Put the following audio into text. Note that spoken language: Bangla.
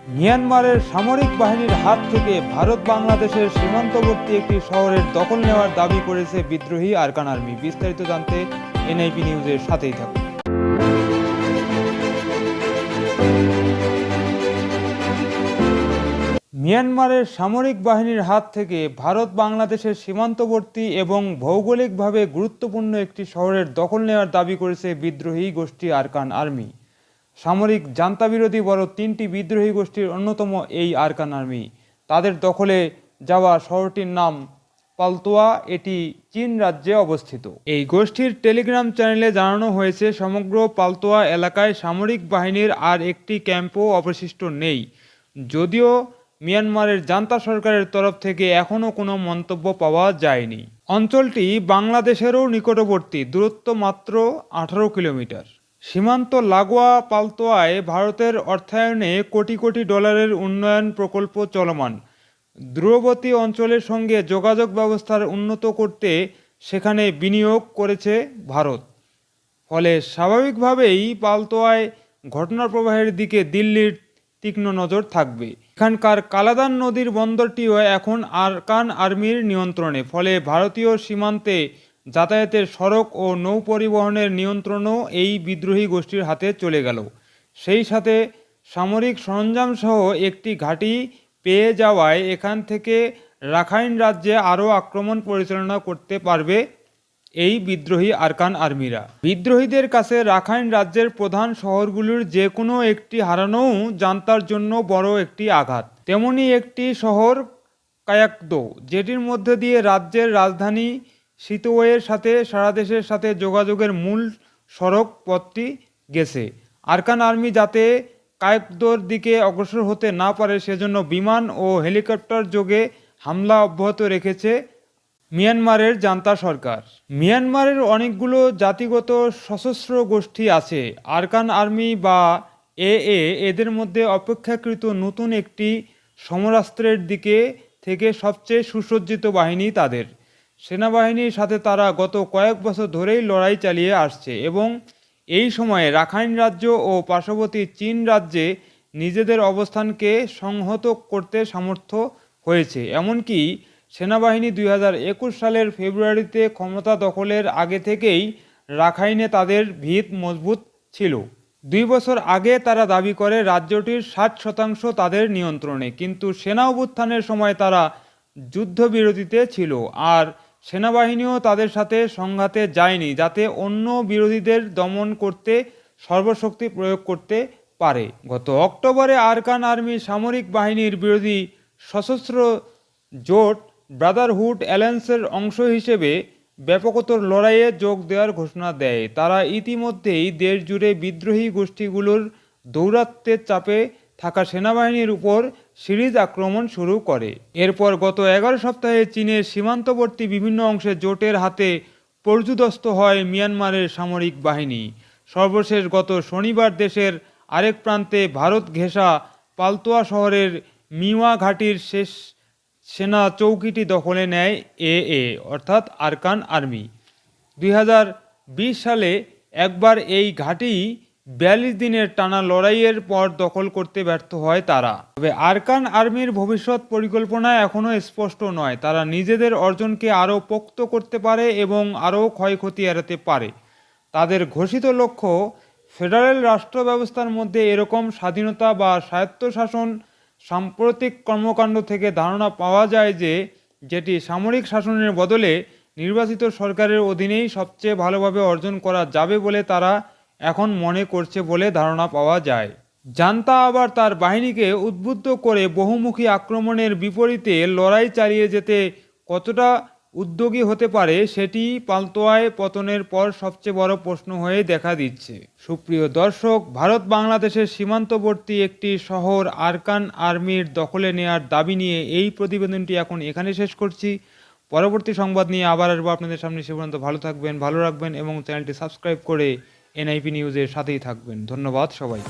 মিয়ানমারের সামরিক বাহিনীর হাত থেকে ভারত বাংলাদেশের সীমান্তবর্তী একটি শহরের দখল নেওয়ার দাবি করেছে বিদ্রোহী আরকান আর্মি। বিস্তারিত জানতে এনআইপি নিউজের সাথেই থাকুন। মিয়ানমারের সামরিক বাহিনীর হাত থেকে ভারত বাংলাদেশের সীমান্তবর্তী এবং ভৌগোলিকভাবে গুরুত্বপূর্ণ একটি শহরের দখল নেওয়ার দাবি করেছে বিদ্রোহী গোষ্ঠী আরকান আর্মি। সামরিক জান্তা বিরোধী বড় তিনটি বিদ্রোহী গোষ্ঠীর অন্যতম এই আরকান আর্মি। তাদের দখলে যাওয়া শহরটির নাম পালতোয়া, এটি চীন রাজ্যে অবস্থিত। এই গোষ্ঠীর টেলিগ্রাম চ্যানেলে জানানো হয়েছে, সমগ্র পালতোয়া এলাকায় সামরিক বাহিনীর আর একটি ক্যাম্পও অবশিষ্ট নেই। যদিও মিয়ানমারের জান্তা সরকারের তরফ থেকে এখনও কোনো মন্তব্য পাওয়া যায়নি। অঞ্চলটি বাংলাদেশেরও নিকটবর্তী, দূরত্ব মাত্র 18 কিলোমিটার। সীমান্ত লাগোয়া পালতোয়ায় ভারতের অর্থায়নে কোটি কোটি ডলারের উন্নয়ন প্রকল্প চলমান। দূরবর্তী অঞ্চলের সঙ্গে যোগাযোগ ব্যবস্থার উন্নত করতে সেখানে বিনিয়োগ করেছে ভারত। ফলে স্বাভাবিকভাবেই পালতোয়ায় ঘটনা প্রবাহের দিকে দিল্লির তীক্ষ্ণ নজর থাকবে। এখানকার কালাদান নদীর বন্দরটিও এখন আরকান আর্মির নিয়ন্ত্রণে। ফলে ভারতীয় সীমান্তে যাতায়াতের সড়ক ও নৌ পরিবহনের নিয়ন্ত্রণও এই বিদ্রোহী গোষ্ঠীর হাতে চলে গেল। সেই সাথে সামরিক সরঞ্জামসহ একটি ঘাঁটি পেয়ে যাওয়ায় এখান থেকে রাখাইন রাজ্যে আরও আক্রমণ পরিচালনা করতে পারবে এই বিদ্রোহী আরকান আর্মিরা। বিদ্রোহীদের কাছে রাখাইন রাজ্যের প্রধান শহরগুলির যে কোনো একটি হারানোও জান্তার জন্য বড় একটি আঘাত। তেমনি একটি শহর কায়াকদো, যেটির মধ্যে দিয়ে রাজ্যের রাজধানী সিতোয়ের সাথে সারা দেশের সাথে যোগাযোগের মূল সড়ক পথটি গেছে। আরকান আর্মি যাতে কায়াকদোর দিকে অগ্রসর হতে না পারে সেজন্য বিমান ও হেলিকপ্টার যোগে হামলা অব্যাহত রেখেছে মিয়ানমারের জান্তা সরকার। মিয়ানমারের অনেকগুলো জাতিগত সশস্ত্র গোষ্ঠী আছে। আরকান আর্মি বা এদের মধ্যে অপেক্ষাকৃত নতুন একটি সমরাস্ত্রের দিকে থেকে সবচেয়ে সুসজ্জিত বাহিনী তাদের। সেনাবাহিনীর সাথে তারা গত কয়েক বছর ধরেই লড়াই চালিয়ে আসছে এবং এই সময়ে রাখাইন রাজ্য ও পার্শ্ববর্তী চীন রাজ্যে নিজেদের অবস্থানকে সংহত করতে সামর্থ্য হয়েছে। এমনকি সেনাবাহিনী 2021 সালের ফেব্রুয়ারিতে ক্ষমতা দখলের আগে থেকেই রাখাইনে তাদের ভিত মজবুত ছিল। 2 বছর আগে তারা দাবি করে রাজ্যটির 60% তাদের নিয়ন্ত্রণে, কিন্তু সেনা অভ্যুত্থানের সময় তারা যুদ্ধবিরতিতে ছিল আর সেনাবাহিনীও তাদের সাথে সংঘাতে যায়নি, যাতে অন্য বিরোধীদের দমন করতে সর্বশক্তি প্রয়োগ করতে পারে। গত অক্টোবরে আরকান আর্মি সামরিক বাহিনীর বিরোধী সশস্ত্র জোট ব্রাদারহুড অ্যালায়েন্সের অংশ হিসেবে ব্যাপকতর লড়াইয়ে যোগ দেওয়ার ঘোষণা দেয়। তারা ইতিমধ্যেই দেশ জুড়ে বিদ্রোহী গোষ্ঠীগুলোর দৌরাত্ম্যের চাপে থাকা সেনাবাহিনীর উপর সিরিজ আক্রমণ শুরু করে। এরপর গত 11 সপ্তাহে চীনের সীমান্তবর্তী বিভিন্ন অংশে জোটের হাতে পর্যুদস্ত হয় মিয়ানমারের সামরিক বাহিনী। সর্বশেষ গত শনিবার দেশের আরেক প্রান্তে ভারত ঘেঁষা পালতোয়া শহরের মিওয়া ঘাটির শেষ সেনা চৌকিটি দখলে নেয় অর্থাৎ আরকান আর্মি। 2020 সালে একবার এই ঘাঁটি 42 দিনের টানা লড়াইয়ের পর দখল করতে ব্যর্থ হয় তারা। তবে আরকান আর্মির ভবিষ্যৎ পরিকল্পনা এখনও স্পষ্ট নয়। তারা নিজেদের অর্জনকে আরও পোক্ত করতে পারে এবং আরও ক্ষয়ক্ষতি এড়াতে পারে। তাদের ঘোষিত লক্ষ্য ফেডারেল রাষ্ট্র ব্যবস্থার মধ্যে এরকম স্বাধীনতা বা স্বায়ত্তশাসন। সাম্প্রতিক কর্মকাণ্ড থেকে ধারণা পাওয়া যায় যে যেটি সামরিক শাসনের বদলে নির্বাচিত সরকারের অধীনেই সবচেয়ে ভালোভাবে অর্জন করা যাবে বলে তারা এখন মনে করছে বলে ধারণা পাওয়া যায়। জান্তা আবার তার বাহিনীকে উদ্বুদ্ধ করে বহুমুখী আক্রমণের বিপরীতে লড়াই চালিয়ে যেতে কতটা উদ্যোগী হতে পারে সেটি পালতোয়ায় পতনের পর সবচেয়ে বড় প্রশ্ন হয়ে দেখা দিচ্ছে। সুপ্রিয় দর্শক, ভারত বাংলাদেশের সীমান্তবর্তী একটি শহর আরকান আর্মির দখলে নেওয়ার দাবি নিয়ে এই প্রতিবেদনটি এখন এখানে শেষ করছি। পরবর্তী সংবাদ নিয়ে আবার আসবো আপনাদের সামনে। সে পর্যন্ত ভালো থাকবেন, ভালো রাখবেন এবং চ্যানেলটি সাবস্ক্রাইব করে এনআইপি নিউজের সাথেই থাকবেন। ধন্যবাদ সবাই।